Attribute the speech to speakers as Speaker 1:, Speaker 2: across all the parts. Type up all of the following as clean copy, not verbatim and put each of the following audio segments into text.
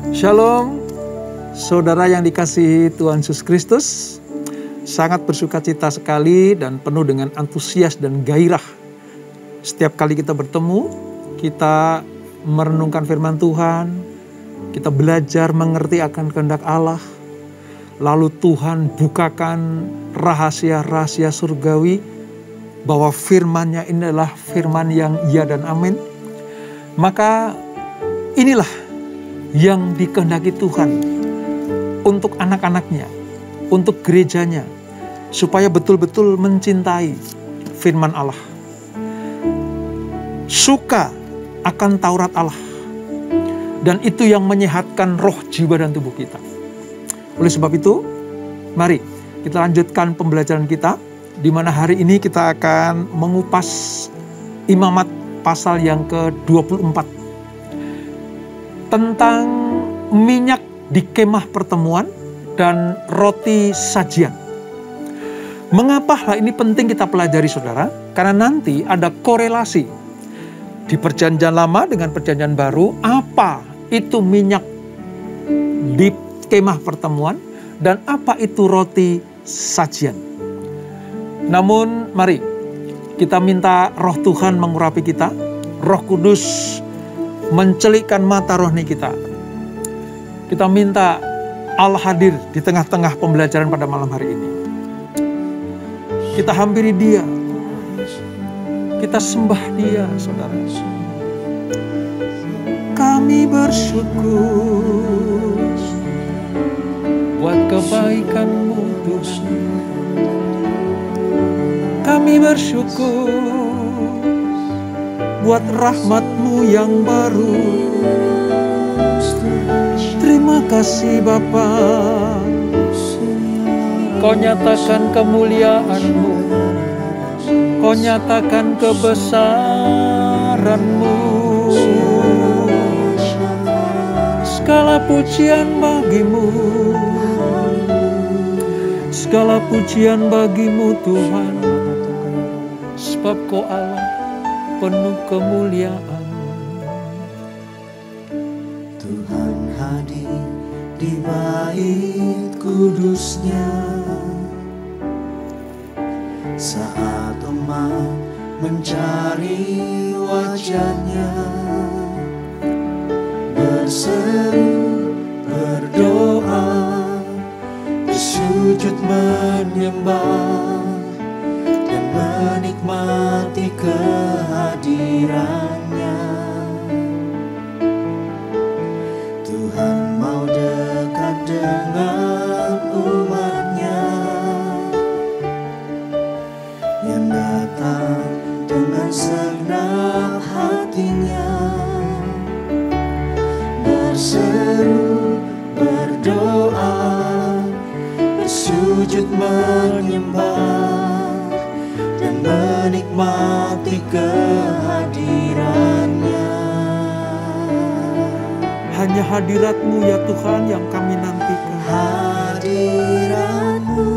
Speaker 1: Shalom, saudara yang dikasihi Tuhan Yesus Kristus. Sangat bersukacita sekali dan penuh dengan antusias dan gairah. Setiap kali kita bertemu, kita merenungkan firman Tuhan, kita belajar mengerti akan kehendak Allah. Lalu Tuhan bukakan rahasia-rahasia surgawi bahwa firman-Nya ini adalah firman yang ya dan amin. Maka inilah yang dikehendaki Tuhan untuk anak-anaknya, untuk gerejanya, supaya betul-betul mencintai firman Allah, suka akan Taurat Allah, dan itu yang menyehatkan roh, jiwa, dan tubuh kita. Oleh sebab itu, mari kita lanjutkan pembelajaran kita, di mana hari ini kita akan mengupas Imamat pasal yang ke-24, tentang minyak di kemah pertemuan dan roti sajian. Mengapa hal ini penting kita pelajari, saudara? Karena nanti ada korelasi di Perjanjian Lama dengan Perjanjian Baru. Apa itu minyak di kemah pertemuan dan apa itu roti sajian? Namun mari kita minta Roh Tuhan mengurapi kita, Roh Kudus mencelikkan mata rohani kita. Kita minta Allah hadir di tengah-tengah pembelajaran pada malam hari ini. Kita hampiri Dia. Kita sembah Dia, saudara. Kami bersyukur buat kebaikan-Mu, Tuhan. Kami bersyukur buat rahmat-Mu yang baru. Terima kasih Bapa, Kau nyatakan kemuliaan-Mu, Kau nyatakan kebesaran-Mu. Segala pujian bagi-Mu, segala pujian bagi-Mu Tuhan, sebab Kau Allah penuh kemuliaan.
Speaker 2: Tuhan hadir di bait kudus-Nya saat umat mencari wajah-Nya, berseru, berdoa, bersujud menyembah dan menikmati kehadiran-Nya. Tuhan mau dekat dengan umat-Nya yang datang dengan segenap hatinya, berseru, berdoa, bersujud menyembah dan menikmati kehadiran-Nya.
Speaker 1: Hanya hadirat-Mu ya Tuhan yang kami nantikan.
Speaker 2: Hadirat-Mu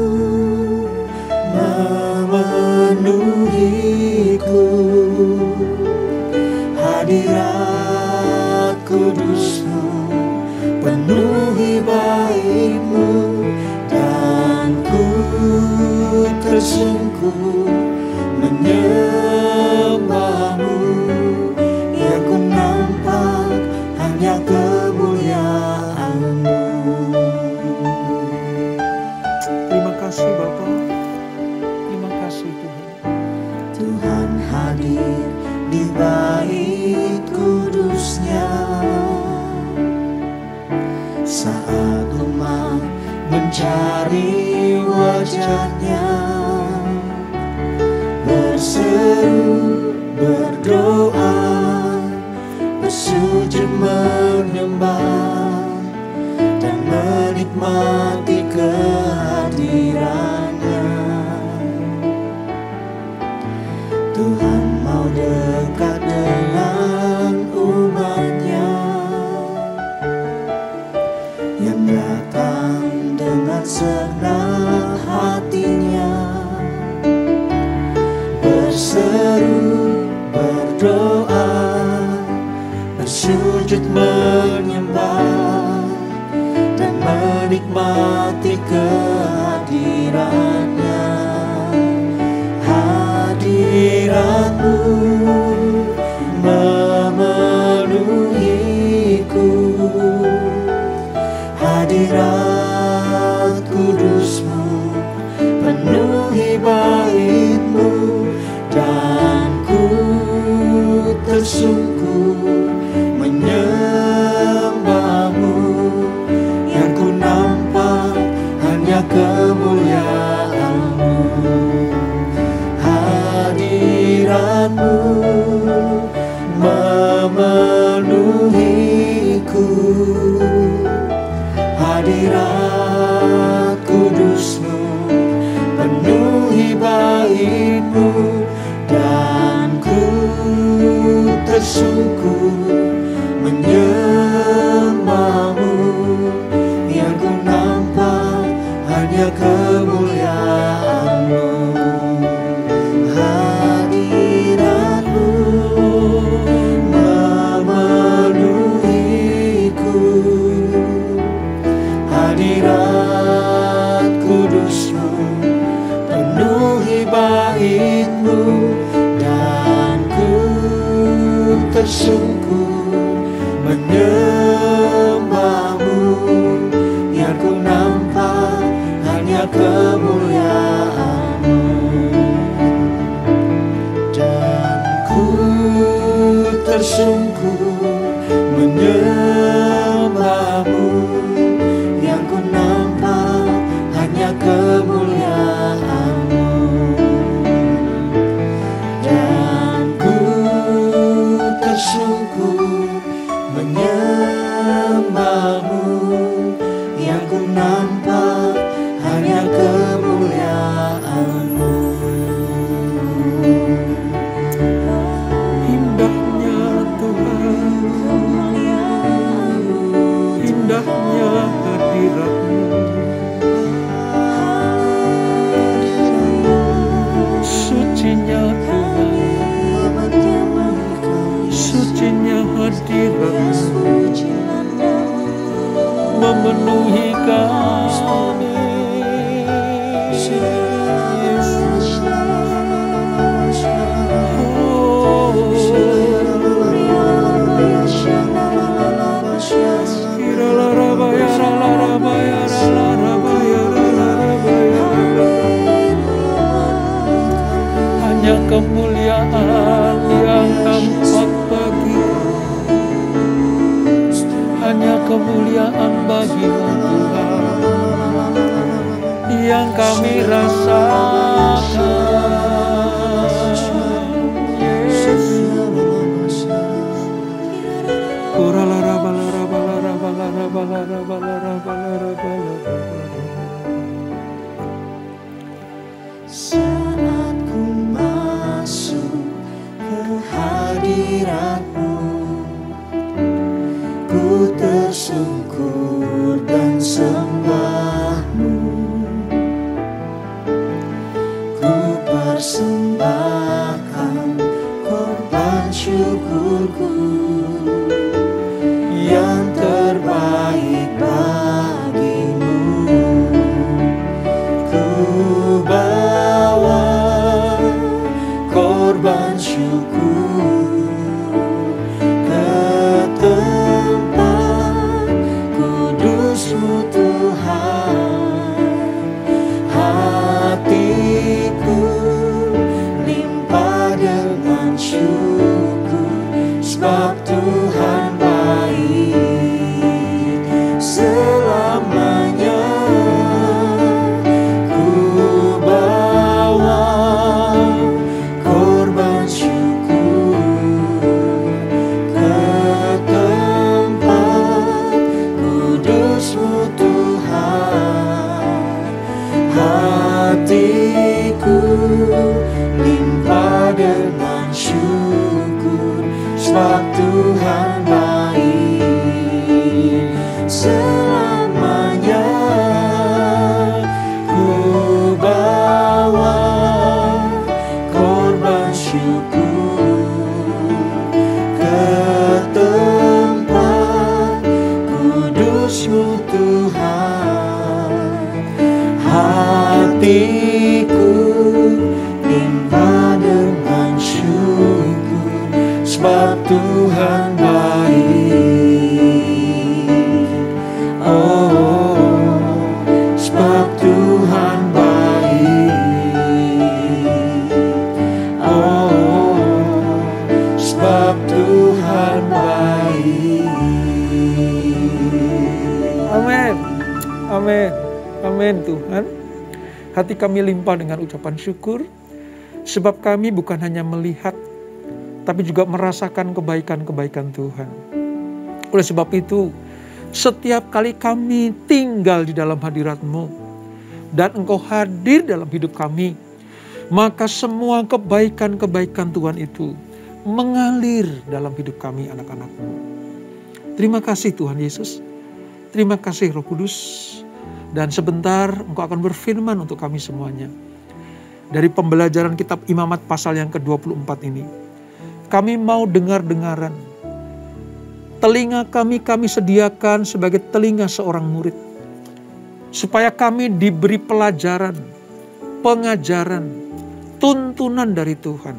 Speaker 2: memenuhiku, hadirat kudus-Mu penuhi bait-Mu, dan ku tersungkur menyembah-Mu. Yang ku nampak hanya kemuliaan-Mu.
Speaker 1: Terima kasih Bapa, terima kasih Tuhan.
Speaker 2: Tuhan hadir di bait kudus-Nya saat umat mencari wajah-Nya, berseru, berdoa, bersujud menyembah dan menikmati kehadiran-Nya. Tuhan mau dekat dengan umat-Nya yang datang dengan segenap hatinya, berseru, berdoa, bersujud menyembah menikmati kehadirannya. Hadirat-Mu memenuhiku, hadirat kudus-Mu penuhi bait-Mu, dan ku tersungkur menyembah-Mu. Yang ku nampak hanya kemuliaan-Mu. Hadirat-Mu memenuhiku, hadirat kudus-Mu penuhi bait-Mu, dan ku tersungkur menyembah-Mu. Yang ku nampak hanya kemuliaan-Mu. Hadirat-Mu memenuhiku, hadirat kudus-Mu penuhi bait-Mu, dan ku tersungkur menyembah-Mu. Yang ku nampak hanya kemuliaan-Mu, dan ku tersungkur menyembah-Mu. Yang ku nampak hanya kemuliaan-Mu, dan ku tersungkur menyembah-Mu. Yang ku nampak hanya kemuliaan-Mu.
Speaker 1: Indahnya Tuhan, indahnya hadirat-Mu, sucinya Tuhan, sucinya hadirat-Mu memenuhi kami. Hanya kemuliaan yang nampak bagi, hanya kemuliaan bagi-Mu Tuhan yang kami rasakan.
Speaker 2: Saat ku masuk ke hadirat-Mu, ku tersungkur dan sembah-Mu. Ku persembahkan korban syukurku yang terbaik bagi-Mu. Ku bawa korban syukur ke tempat kudus-Mu Tuhan. Hatiku limpah dengan syukur, sebab Tuhan baik selamanya. Ku bawa korban syukur ke tempat kudus-Mu Tuhan. Hatiku limpah dengan syukur, sebab Tuhan baik selamanya. Ku bawa korban syukur ke tempat kudus-Mu Tuhan. hatiku limpah dengan syukur, sebab Tuhan baik. Oh, sebab Tuhan baik. Oh, sebab Tuhan baik.
Speaker 1: Amin. Amin. Amin Tuhan. Hati kami limpah dengan ucapan syukur, sebab kami bukan hanya melihat, tapi juga merasakan kebaikan-kebaikan Tuhan. Oleh sebab itu, setiap kali kami tinggal di dalam hadirat-Mu, dan Engkau hadir dalam hidup kami, maka semua kebaikan-kebaikan Tuhan itu mengalir dalam hidup kami anak-anak-Mu. Terima kasih Tuhan Yesus. Terima kasih Roh Kudus. Dan sebentar Engkau akan berfirman untuk kami semuanya. Dari pembelajaran kitab Imamat pasal yang ke-24 ini, kami mau dengar-dengaran. Telinga kami sediakan sebagai telinga seorang murid. Supaya kami diberi pelajaran, pengajaran, tuntunan dari Tuhan.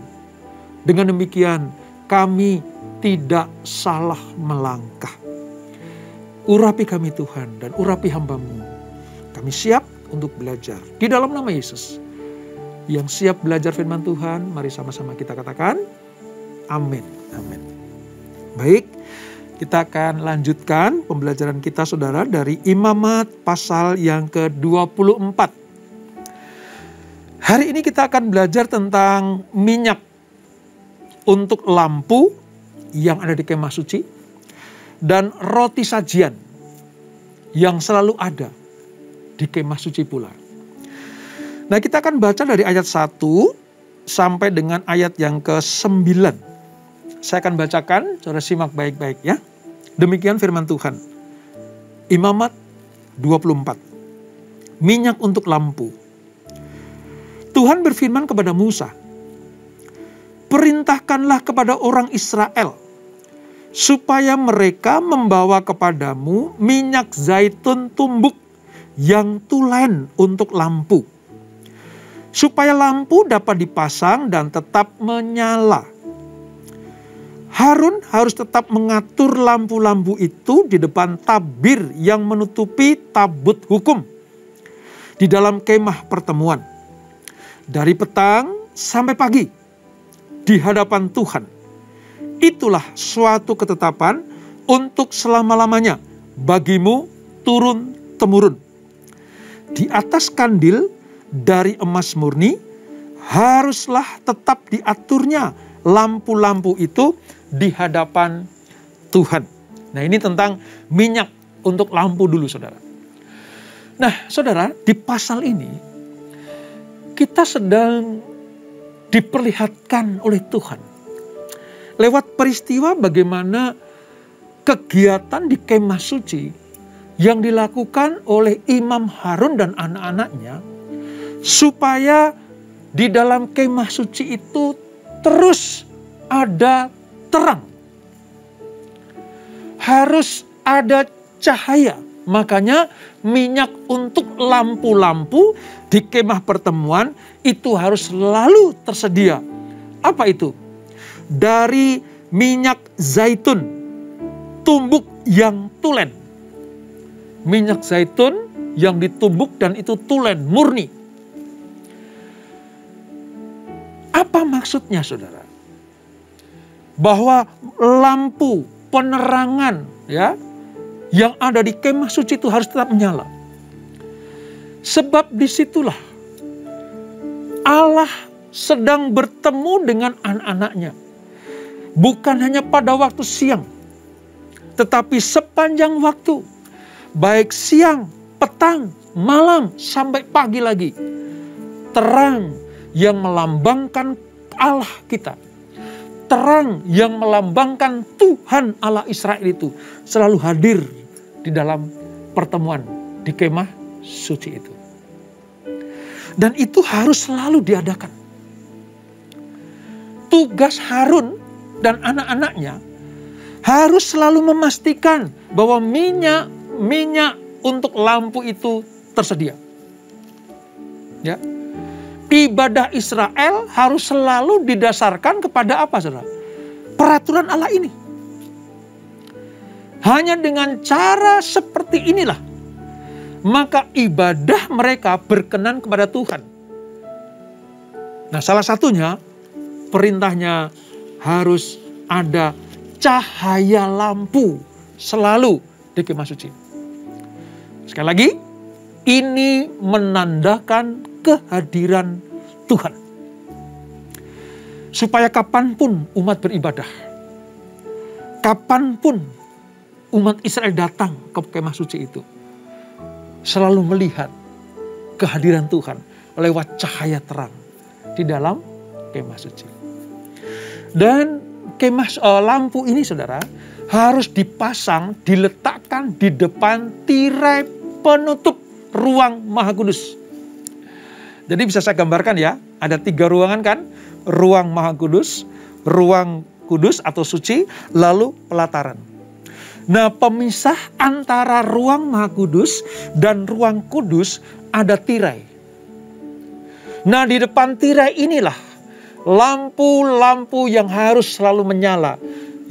Speaker 1: Dengan demikian kami tidak salah melangkah. Urapi kami Tuhan dan urapi hamba-Mu. Kami siap untuk belajar di dalam nama Yesus. Yang siap belajar firman Tuhan, mari sama-sama kita katakan amin. Amin. Baik, kita akan lanjutkan pembelajaran kita saudara dari Imamat pasal yang ke-24. Hari ini kita akan belajar tentang minyak untuk lampu yang ada di kemah suci dan roti sajian yang selalu ada di kemah suci pula. Nah, kita akan baca dari ayat 1 sampai dengan ayat yang ke-9. Saya akan bacakan, saudara simak baik-baik ya. Demikian firman Tuhan. Imamat 24. Minyak untuk lampu. Tuhan berfirman kepada Musa, "Perintahkanlah kepada orang Israel, supaya mereka membawa kepadamu minyak zaitun tumbuk yang tulen untuk lampu, supaya lampu dapat dipasang dan tetap menyala. Harun harus tetap mengatur lampu-lampu itu di depan tabir yang menutupi tabut hukum di dalam kemah pertemuan, dari petang sampai pagi di hadapan Tuhan. Itulah suatu ketetapan untuk selama-lamanya bagimu turun-temurun. Di atas kandil dari emas murni haruslah tetap diaturnya lampu-lampu itu di hadapan Tuhan." Nah, ini tentang minyak untuk lampu dulu saudara. Nah saudara, di pasal ini kita sedang diperlihatkan oleh Tuhan lewat peristiwa bagaimana kegiatan di kemah suci yang dilakukan oleh Imam Harun dan anak-anaknya, supaya di dalam kemah suci itu terus ada terang. Harus ada cahaya. Makanya minyak untuk lampu-lampu di kemah pertemuan itu harus selalu tersedia. Apa itu? Dari minyak zaitun tumbuk yang tulen. Minyak zaitun yang ditumbuk dan itu tulen, murni. Apa maksudnya saudara? Bahwa lampu penerangan ya yang ada di kemah suci itu harus tetap menyala. Sebab disitulah Allah sedang bertemu dengan anak-anaknya. Bukan hanya pada waktu siang, tetapi sepanjang waktu. Baik siang, petang, malam, sampai pagi lagi. Terang yang melambangkan Allah kita. Terang yang melambangkan Tuhan Allah Israel itu selalu hadir di dalam pertemuan di kemah suci itu. Dan itu harus selalu diadakan. Tugas Harun dan anak-anaknya harus selalu memastikan bahwa minyak untuk lampu itu tersedia. Ya. Ibadah Israel harus selalu didasarkan kepada apa, saudara? Peraturan Allah ini. Hanya dengan cara seperti inilah, maka ibadah mereka berkenan kepada Tuhan. Nah, salah satunya perintahnya harus ada cahaya lampu selalu di kemah suci. Sekali lagi, ini menandakan kehadiran Tuhan. Supaya kapanpun umat beribadah, kapanpun umat Israel datang ke kemah suci itu, selalu melihat kehadiran Tuhan lewat cahaya terang di dalam kemah suci. Dan lampu ini, saudara, harus dipasang, diletakkan di depan tirai penutup ruang Maha Kudus. Jadi bisa saya gambarkan ya, ada 3 ruangan kan? Ruang Maha Kudus, ruang kudus atau suci, lalu pelataran. Nah, pemisah antara ruang Maha Kudus dan ruang kudus ada tirai. Nah, di depan tirai inilah lampu-lampu yang harus selalu menyala,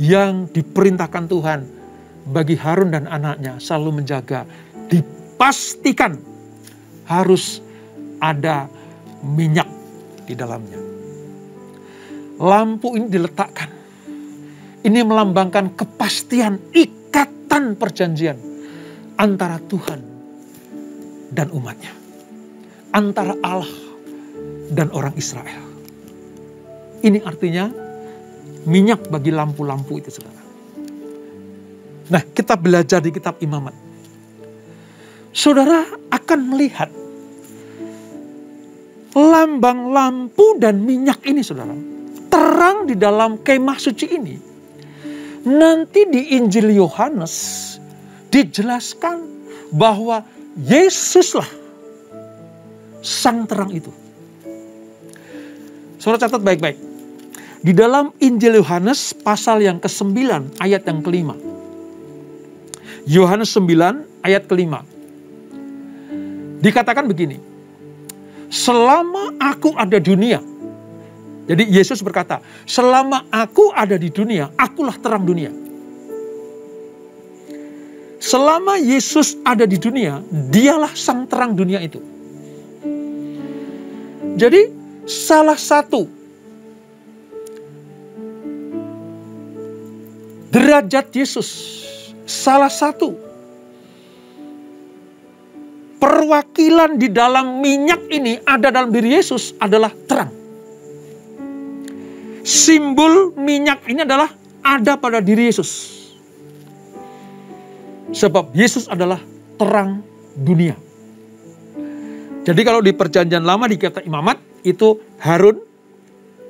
Speaker 1: yang diperintahkan Tuhan bagi Harun dan anaknya selalu menjaga. Dipastikan harus ada minyak di dalamnya. Lampu ini diletakkan. Ini melambangkan kepastian ikatan perjanjian antara Tuhan dan umatnya. Antara Allah dan orang Israel. Ini artinya minyak bagi lampu-lampu itu, saudara. Nah, kita belajar di kitab Imamat. Saudara akan melihat lambang lampu dan minyak ini, saudara, terang di dalam kemah suci ini. Nanti di Injil Yohanes dijelaskan bahwa Yesuslah sang terang itu. Saudara catat baik-baik. Di dalam Injil Yohanes pasal yang ke-9 ayat yang ke-5. Yohanes 9 ayat ke-5. Dikatakan begini. Selama aku ada di dunia. Jadi Yesus berkata, selama aku ada di dunia, akulah terang dunia. Selama Yesus ada di dunia, dialah sang terang dunia itu. Jadi salah satu derajat Yesus, salah satu perwakilan di dalam minyak ini ada dalam diri Yesus adalah terang. Simbol minyak ini adalah ada pada diri Yesus. Sebab Yesus adalah terang dunia. Jadi kalau di perjanjian lama di kitab Imamat itu Harun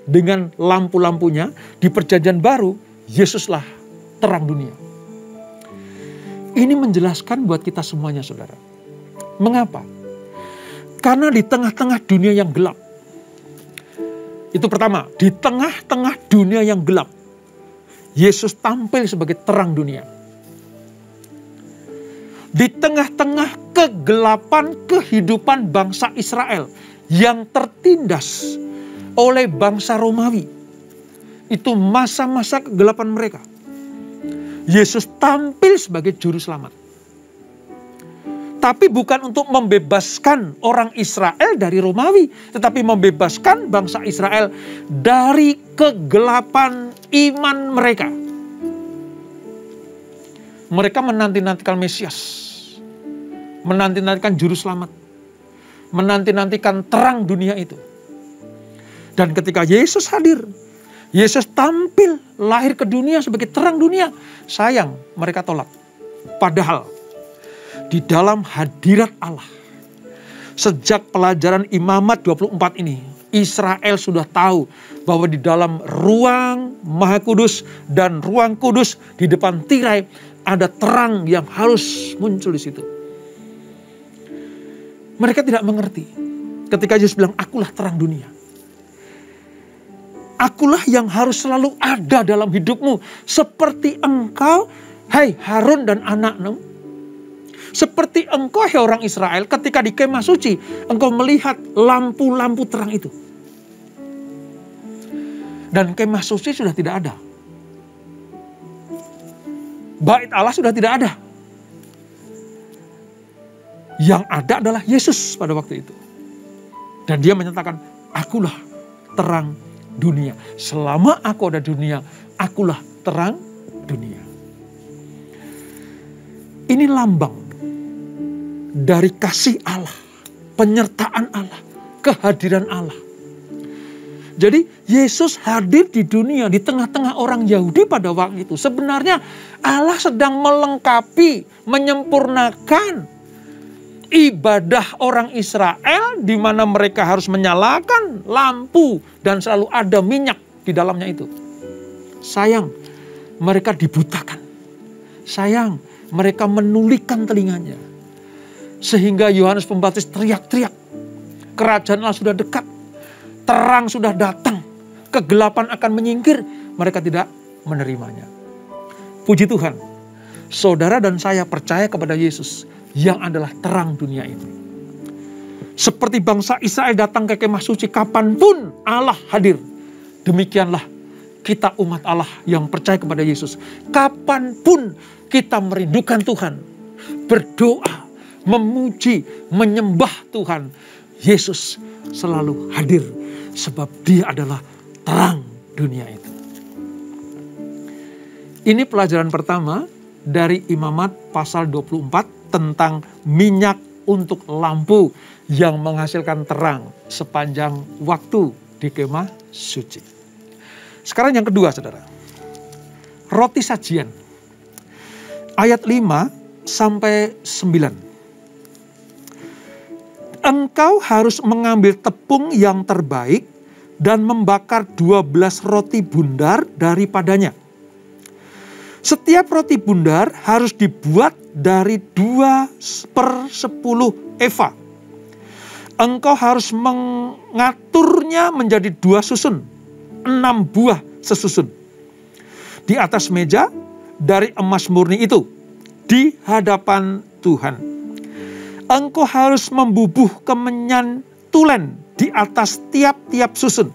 Speaker 1: dengan lampu-lampunya, di perjanjian baru Yesuslah terang dunia. Ini menjelaskan buat kita semuanya, saudara. Mengapa? Karena di tengah-tengah dunia yang gelap. Itu pertama, di tengah-tengah dunia yang gelap, Yesus tampil sebagai terang dunia. Di tengah-tengah kegelapan kehidupan bangsa Israel yang tertindas oleh bangsa Romawi. Itu masa-masa kegelapan mereka. Yesus tampil sebagai juru selamat. Tapi bukan untuk membebaskan orang Israel dari Romawi, tetapi membebaskan bangsa Israel dari kegelapan iman mereka. Mereka menanti-nantikan Mesias, menanti-nantikan juru selamat, menanti-nantikan terang dunia itu. Dan ketika Yesus hadir, Yesus tampil lahir ke dunia sebagai terang dunia. Sayang, mereka tolak. Padahal di dalam hadirat Allah, sejak pelajaran Imamat 24 ini, Israel sudah tahu bahwa di dalam ruang Maha Kudus dan ruang kudus di depan tirai ada terang yang harus muncul di situ. Mereka tidak mengerti ketika Yesus bilang, akulah terang dunia. Akulah yang harus selalu ada dalam hidupmu. Seperti engkau, hai Harun dan anakmu, Seperti engkau, hai orang Israel, ketika di kemah suci, engkau melihat lampu-lampu terang itu. Dan kemah suci sudah tidak ada. Bait Allah sudah tidak ada. Yang ada adalah Yesus pada waktu itu. Dan dia menyatakan, akulah terang dunia. Selama aku ada dunia, akulah terang dunia. Ini lambang dari kasih Allah, penyertaan Allah, kehadiran Allah. Jadi Yesus hadir di dunia di tengah-tengah orang Yahudi pada waktu itu. Sebenarnya Allah sedang melengkapi, menyempurnakan ibadah orang Israel di mana mereka harus menyalakan lampu dan selalu ada minyak di dalamnya itu. Sayang, mereka dibutakan. Sayang, mereka menulikan telinganya. Sehingga Yohanes Pembaptis teriak-teriak. Kerajaan Allah sudah dekat. Terang sudah datang. Kegelapan akan menyingkir. Mereka tidak menerimanya. Puji Tuhan. Saudara dan saya percaya kepada Yesus yang adalah terang dunia ini. Seperti bangsa Israel datang ke kemah suci kapanpun Allah hadir. Demikianlah kita umat Allah yang percaya kepada Yesus. Kapanpun kita merindukan Tuhan. Berdoa, memuji, menyembah Tuhan. Yesus selalu hadir. Sebab dia adalah terang dunia itu. Ini pelajaran pertama dari Imamat pasal 24 tentang minyak untuk lampu yang menghasilkan terang sepanjang waktu di kemah suci. Sekarang yang kedua, saudara. Roti sajian. Ayat 5 sampai 9. Engkau harus mengambil tepung yang terbaik dan membakar 12 roti bundar daripadanya. Setiap roti bundar harus dibuat dari 2/10 eva. Engkau harus mengaturnya menjadi 2 susun, 6 buah sesusun. Di atas meja dari emas murni itu, di hadapan Tuhan. Engkau harus membubuh kemenyan tulen di atas tiap-tiap susun.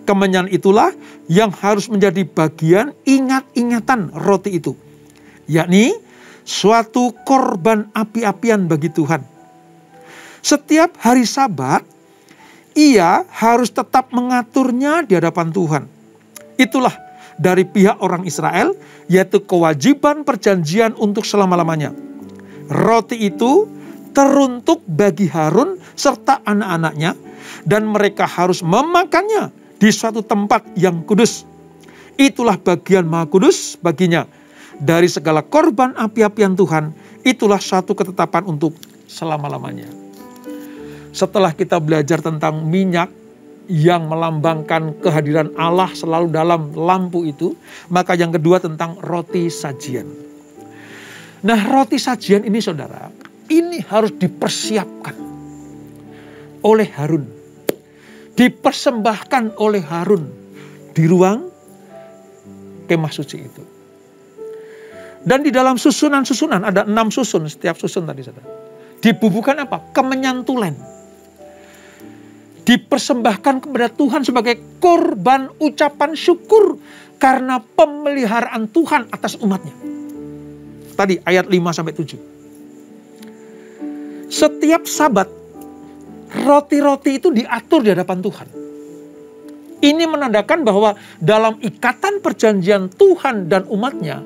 Speaker 1: Kemenyan itulah yang harus menjadi bagian ingat-ingatan roti itu. Yakni suatu korban api-apian bagi Tuhan. Setiap hari Sabat, ia harus tetap mengaturnya di hadapan Tuhan. Itulah dari pihak orang Israel, yaitu kewajiban perjanjian untuk selama-lamanya. Roti itu teruntuk bagi Harun serta anak-anaknya, dan mereka harus memakannya di suatu tempat yang kudus. Itulah bagian maha kudus baginya. Dari segala korban api-apian Tuhan, itulah suatu ketetapan untuk selama-lamanya. Setelah kita belajar tentang minyak yang melambangkan kehadiran Allah selalu dalam lampu itu, maka yang kedua tentang roti sajian. Nah, roti sajian ini, saudara, ini harus dipersiapkan oleh Harun. Dipersembahkan oleh Harun di ruang kemah suci itu. Dan di dalam susunan-susunan, ada 6 susun setiap susun tadi, saudara. Dibubuhkan apa? Kemenyan tulen. Dipersembahkan kepada Tuhan sebagai korban ucapan syukur karena pemeliharaan Tuhan atas umatnya. Tadi ayat 5-7. Setiap Sabat, roti-roti itu diatur di hadapan Tuhan. Ini menandakan bahwa dalam ikatan perjanjian Tuhan dan umatnya,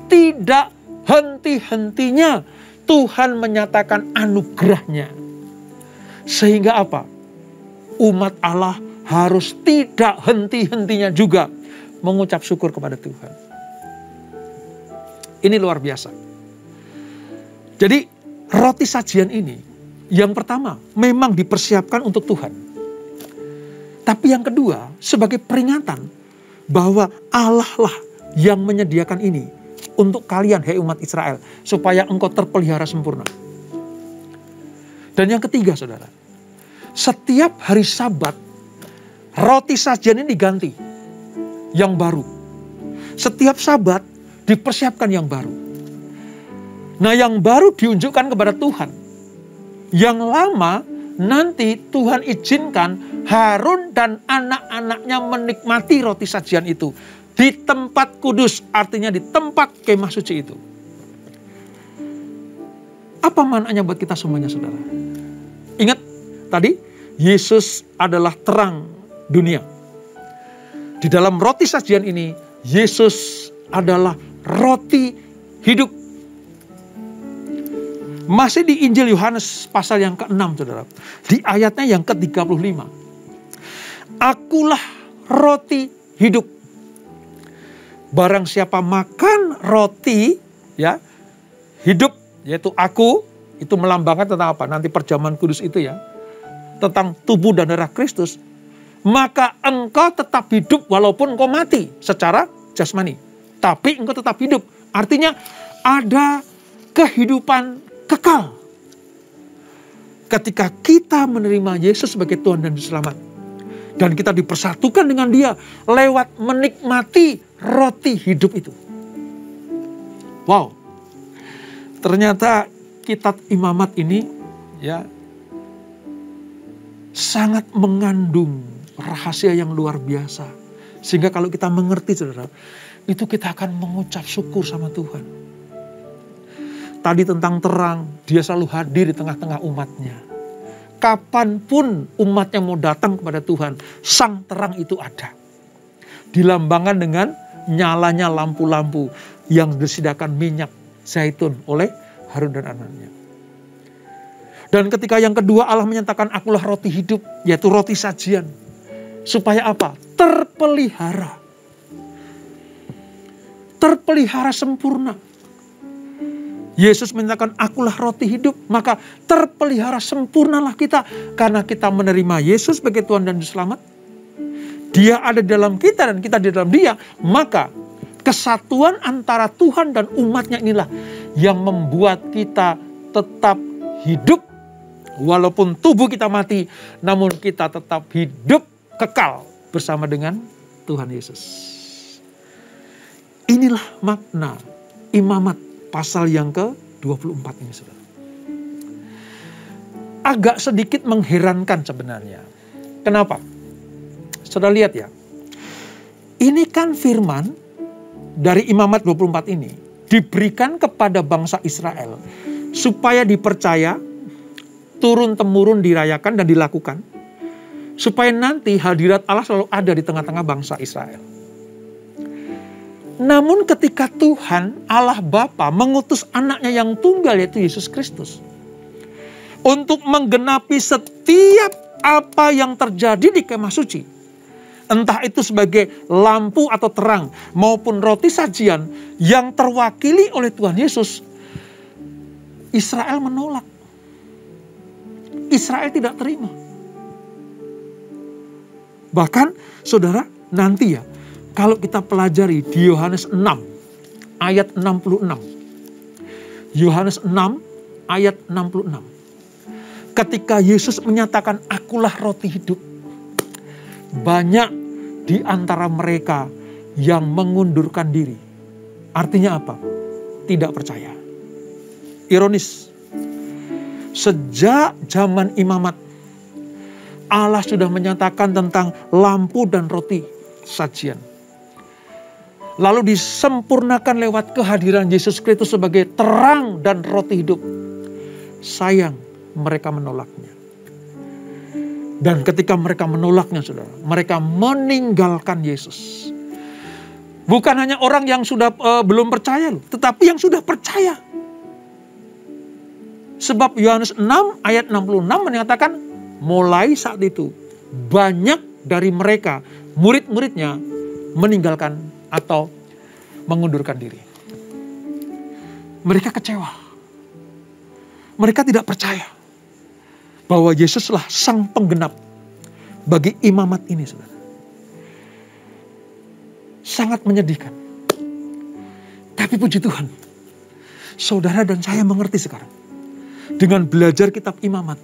Speaker 1: tidak henti-hentinya Tuhan menyatakan anugerahnya. Sehingga apa? Umat Allah harus tidak henti-hentinya juga mengucap syukur kepada Tuhan. Ini luar biasa. Jadi, roti sajian ini, yang pertama, memang dipersiapkan untuk Tuhan. Tapi yang kedua, sebagai peringatan bahwa Allah lah yang menyediakan ini untuk kalian, hai umat Israel, supaya engkau terpelihara sempurna. Dan yang ketiga, saudara, setiap hari Sabat, roti sajian ini diganti, yang baru. Setiap Sabat dipersiapkan yang baru. Nah, yang baru diunjukkan kepada Tuhan. Yang lama nanti Tuhan izinkan Harun dan anak-anaknya menikmati roti sajian itu di tempat kudus, artinya di tempat kemah suci itu. Apa maknanya buat kita semuanya, saudara? Ingat tadi, Yesus adalah terang dunia. Di dalam roti sajian ini, Yesus adalah roti hidup. Masih di Injil Yohanes pasal yang ke-6, saudara. Di ayatnya yang ke-35. Akulah roti hidup. Barang siapa makan roti, ya, hidup, yaitu aku, itu melambangkan tentang apa? Nanti perjamuan kudus itu ya. Tentang tubuh dan darah Kristus. Maka engkau tetap hidup walaupun engkau mati secara jasmani. Tapi engkau tetap hidup. Artinya ada kehidupan kekal. Ketika kita menerima Yesus sebagai Tuhan dan Juru Selamat. Dan kita dipersatukan dengan Dia lewat menikmati roti hidup itu. Wow. Ternyata kitab Imamat ini ya sangat mengandung rahasia yang luar biasa. Sehingga kalau kita mengerti, saudara, itu kita akan mengucap syukur sama Tuhan. Tadi tentang terang, Dia selalu hadir di tengah-tengah umatnya. Kapanpun umatnya mau datang kepada Tuhan, sang terang itu ada. Dilambangkan dengan nyalanya lampu-lampu yang disediakan minyak zaitun oleh Harun dan anaknya. Dan ketika yang kedua Allah menyatakan akulah roti hidup, yaitu roti sajian. Supaya apa? Terpelihara. Terpelihara sempurna. Yesus menyatakan akulah roti hidup, maka terpelihara sempurnalah kita. Karena kita menerima Yesus sebagai Tuhan dan Juru Selamat. Dia ada di dalam kita dan kita di dalam Dia. Maka kesatuan antara Tuhan dan umatnya inilah yang membuat kita tetap hidup. Walaupun tubuh kita mati, namun kita tetap hidup kekal bersama dengan Tuhan Yesus. Inilah makna Imamat pasal yang ke-24 ini, saudara. Agak sedikit mengherankan sebenarnya. Kenapa? Saudara lihat ya. Ini kan firman dari Imamat 24 ini diberikan kepada bangsa Israel supaya dipercaya, turun-temurun dirayakan dan dilakukan. Supaya nanti hadirat Allah selalu ada di tengah-tengah bangsa Israel. Namun ketika Tuhan Allah Bapa mengutus anaknya yang tunggal yaitu Yesus Kristus. Untuk menggenapi setiap apa yang terjadi di kemah suci. Entah itu sebagai lampu atau terang maupun roti sajian yang terwakili oleh Tuhan Yesus. Israel menolak. Israel tidak terima. Bahkan saudara nanti ya, kalau kita pelajari di Yohanes 6 ayat 66. Yohanes 6 ayat 66. Ketika Yesus menyatakan akulah roti hidup. Banyak di antara mereka yang mengundurkan diri. Artinya apa? Tidak percaya. Ironis. Sejak zaman Imamat, Allah sudah menyatakan tentang lampu dan roti sajian. Lalu disempurnakan lewat kehadiran Yesus Kristus sebagai terang dan roti hidup. Sayang, mereka menolaknya. Dan ketika mereka menolaknya, saudara, mereka meninggalkan Yesus. Bukan hanya orang yang sudah belum percaya, tetapi yang sudah percaya. Sebab Yohanes 6 ayat 66 menyatakan, mulai saat itu banyak dari mereka, murid-muridnya, meninggalkan atau mengundurkan diri. Mereka kecewa. Mereka tidak percaya bahwa Yesuslah sang penggenap bagi Imamat ini, saudara. Sangat menyedihkan. Tapi puji Tuhan, saudara dan saya mengerti sekarang. Dengan belajar kitab Imamat.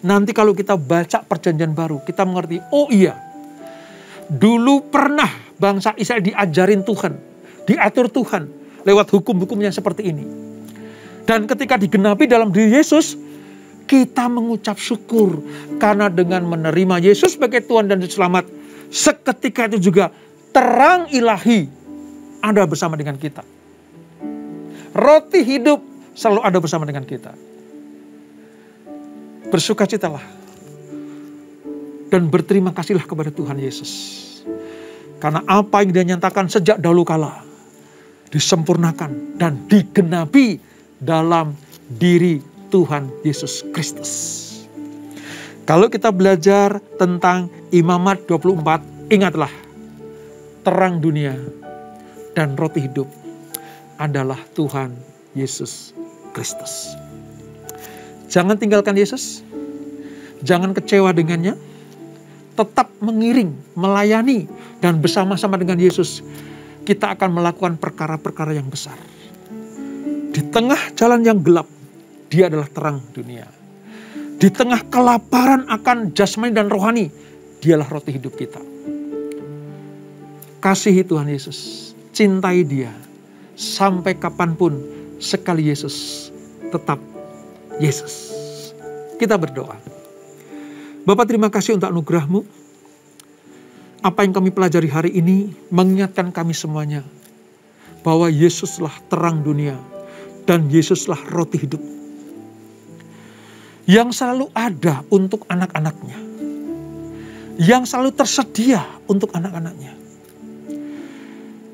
Speaker 1: Nanti kalau kita baca perjanjian baru, kita mengerti, oh iya. Dulu pernah bangsa Israel diajarin Tuhan, diatur Tuhan lewat hukum-hukum yang seperti ini. Dan ketika digenapi dalam diri Yesus, kita mengucap syukur. Karena dengan menerima Yesus sebagai Tuhan dan Juru Selamat, seketika itu juga terang ilahi ada bersama dengan kita. Roti hidup selalu ada bersama dengan kita. Bersukacitalah dan berterima kasihlah kepada Tuhan Yesus. Karena apa yang Dia nyatakan sejak dahulu kala disempurnakan dan digenapi dalam diri Tuhan Yesus Kristus. Kalau kita belajar tentang Imamat 24, ingatlah terang dunia dan roti hidup adalah Tuhan Yesus Kristus. Jangan tinggalkan Yesus, jangan kecewa dengannya, tetap mengiring, melayani, dan bersama-sama dengan Yesus kita akan melakukan perkara-perkara yang besar. Di tengah jalan yang gelap, Dia adalah terang dunia. Di tengah kelaparan akan jasmani dan rohani, Dialah roti hidup kita. Kasihi Tuhan Yesus, cintai Dia, sampai kapanpun sekali Yesus, tetap Yesus. Kita berdoa. Bapa, terima kasih untuk anugerah-Mu. Apa yang kami pelajari hari ini mengingatkan kami semuanya bahwa Yesuslah terang dunia dan Yesuslah roti hidup yang selalu ada untuk anak-anaknya, yang selalu tersedia untuk anak-anaknya.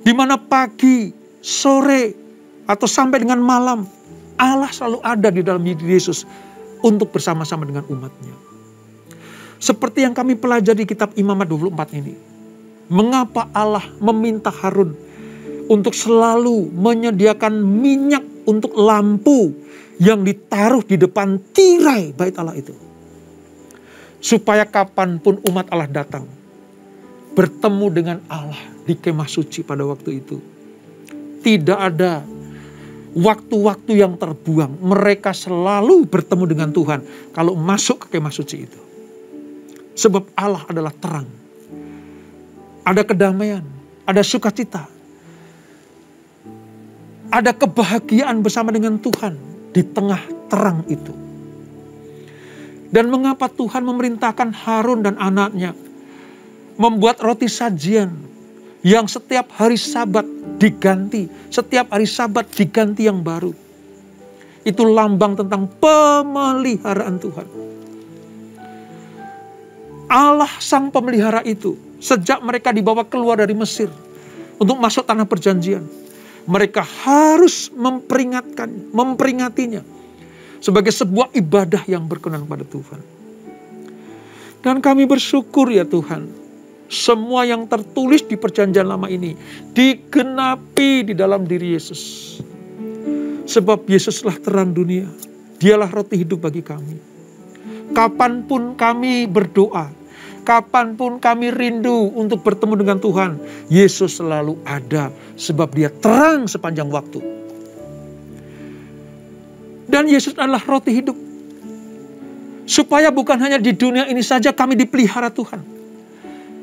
Speaker 1: Di mana pagi, sore, atau sampai dengan malam, Allah selalu ada di dalam diri Yesus untuk bersama-sama dengan umatnya. Seperti yang kami pelajari di kitab Imamat 24 ini. Mengapa Allah meminta Harun untuk selalu menyediakan minyak untuk lampu yang ditaruh di depan tirai bait Allah itu. Supaya kapanpun umat Allah datang, bertemu dengan Allah di kemah suci pada waktu itu. Tidak ada waktu-waktu yang terbuang. Mereka selalu bertemu dengan Tuhan kalau masuk ke kemah suci itu. Sebab Allah adalah terang. Ada kedamaian, ada sukacita. Ada kebahagiaan bersama dengan Tuhan di tengah terang itu. Dan mengapa Tuhan memerintahkan Harun dan anaknya membuat roti sajian yang setiap hari Sabat diganti, setiap hari Sabat diganti yang baru. Itu lambang tentang pemeliharaan Tuhan. Allah sang pemelihara itu, sejak mereka dibawa keluar dari Mesir untuk masuk tanah perjanjian, mereka harus memperingatinya sebagai sebuah ibadah yang berkenan pada Tuhan. Dan kami bersyukur ya Tuhan, semua yang tertulis di perjanjian lama ini digenapi di dalam diri Yesus. Sebab Yesuslah terang dunia, Dialah roti hidup bagi kami. Kapanpun kami berdoa, kapanpun kami rindu untuk bertemu dengan Tuhan, Yesus selalu ada sebab Dia terang sepanjang waktu. Dan Yesus adalah roti hidup. Supaya bukan hanya di dunia ini saja kami dipelihara Tuhan,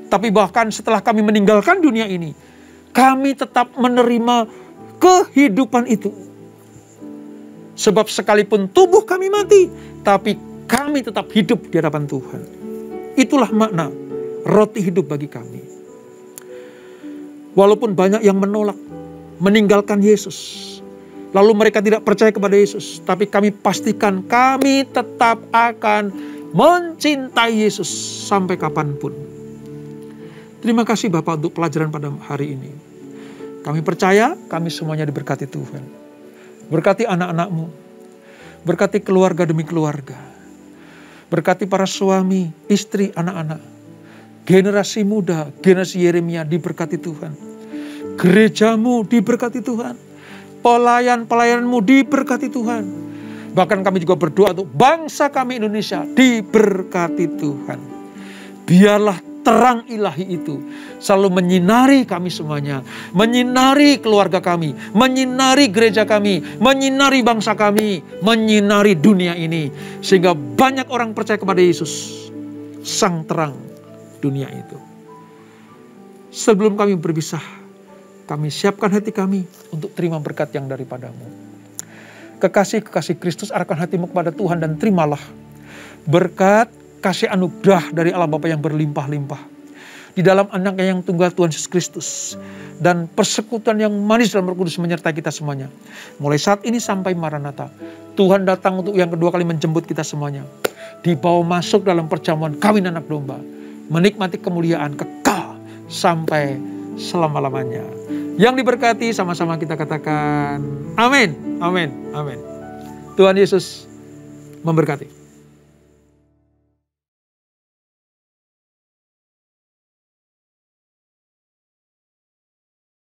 Speaker 1: tapi bahkan setelah kami meninggalkan dunia ini, kami tetap menerima kehidupan itu. Sebab sekalipun tubuh kami mati, tapi kami tetap hidup di hadapan Tuhan. Itulah makna roti hidup bagi kami. Walaupun banyak yang menolak, meninggalkan Yesus, lalu mereka tidak percaya kepada Yesus, tapi kami pastikan kami tetap akan mencintai Yesus sampai kapanpun. Terima kasih Bapak untuk pelajaran pada hari ini. Kami percaya kami semuanya diberkati Tuhan. Berkati anak-anak-Mu, berkati keluarga demi keluarga, berkati para suami, istri, anak-anak, generasi muda, generasi Yeremia diberkati Tuhan. Gerejamu diberkati Tuhan. Pelayan-pelayanmu diberkati Tuhan. Bahkan kami juga berdoa untuk bangsa kami Indonesia diberkati Tuhan. Biarlah terang ilahi itu selalu menyinari kami semuanya. Menyinari keluarga kami, menyinari gereja kami, menyinari bangsa kami, menyinari dunia ini. Sehingga banyak orang percaya kepada Yesus, sang terang dunia itu. Sebelum kami berpisah, kami siapkan hati kami untuk terima berkat yang daripada-Mu. Kekasih-kekasih Kristus, arahkan hatimu kepada Tuhan dan terimalah berkat kasih anugerah dari Allah Bapa yang berlimpah-limpah di dalam anaknya yang tunggal Tuhan Yesus Kristus, dan persekutuan yang manis dalam Roh Kudus menyertai kita semuanya. Mulai saat ini sampai Maranatha, Tuhan datang untuk yang kedua kali menjemput kita semuanya. Dibawa masuk dalam perjamuan kawin anak domba, menikmati kemuliaan kekal sampai selama-lamanya. Yang diberkati sama-sama kita katakan amin, amin, amin. Tuhan Yesus memberkati.